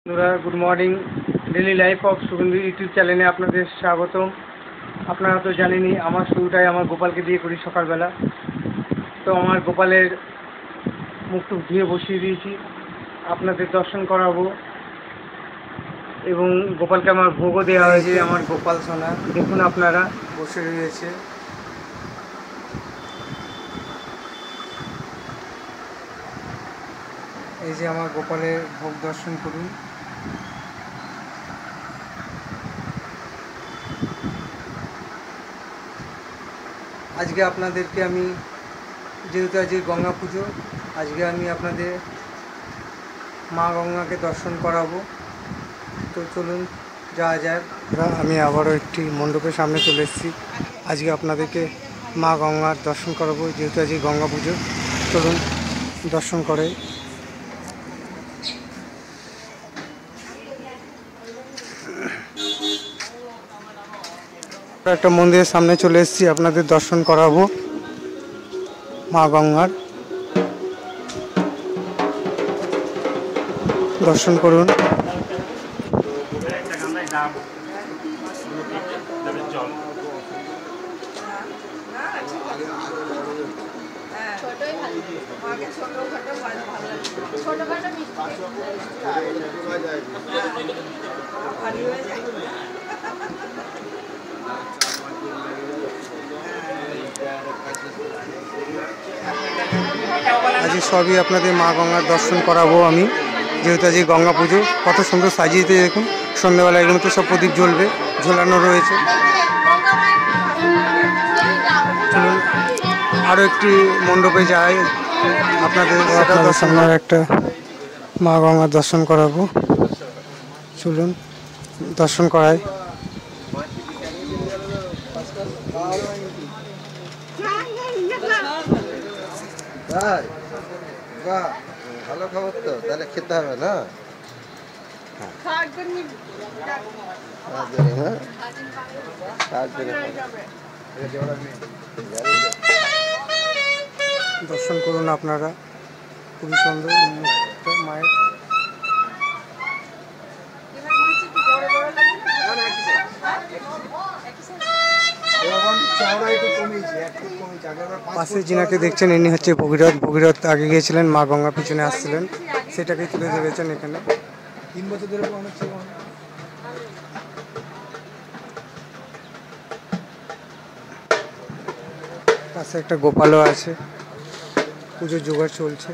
বন্ধুরা good morning. Daily life of Suvendu YouTube চ্যানেলে আপনাদের স্বাগতম। আপনারা তো জানেনই আমার শুরুটাই আমার গোপালকে দিয়ে করি সকালবেলা। তো আমার গোপালের মুখটুক ধুয়ে বসিয়ে দিয়েছি, আপনাদের দর্শন করাবো এবং গোপালকে আমার ভোগও দেওয়া হয়েছে। আমার গোপাল সোনা দেখুন আপনারা বসে রয়েছে। এই যে আমার গোপালের ভোগ দর্শন করুন। আজকে আপনাদেরকে আমি, যেহেতু আজকে গঙ্গা পুজো, আজকে আমি আপনাদের মা গঙ্গাকে দর্শন করাবো। তো চলুন যাওয়া যায়। আমি আবারও একটি মণ্ডপের সামনে চলে এসেছি। আজকে আপনাদেরকে মা গঙ্গার দর্শন করাবো, যেহেতু আজকে গঙ্গা পুজো। চলুন দর্শন করে। একটা মন্দিরের সামনে চলে এসেছি, আপনাদের দর্শন করাবো মা গঙ্গার। দর্শন করুন। আজ সবই আপনাদের মা গঙ্গার দর্শন করাবো আমি, যেহেতু আজ গঙ্গা পুজো। কত সুন্দর সাজিয়েতে দেখুন, সন্ধ্যাবেলা এগুলোতে সব প্রদীপ জ্বলবে, ঝোলানো রয়েছে। আরও একটি মণ্ডপে যাই, আপনাদের সামনে একটা মা গঙ্গার দর্শন করাবো। চলুন দর্শন করাই। ভালো খবর তো, তাহলে খেতে হবে না? দর্শন করুন আপনারা, খুবই সুন্দর মায়ের। পাশে যিনাকে দেখছেন ইনি হচ্ছে ভগীরথ। ভগীরথ আগে গিয়েছিলেন, মা গঙ্গা পিছনে আসছিলেন, সেটাকে তুলে ধরেছেন এখানে। 3 বছর ধরে পাশে একটা গোপালও আছে, পুজোর জোগাড় চলছে।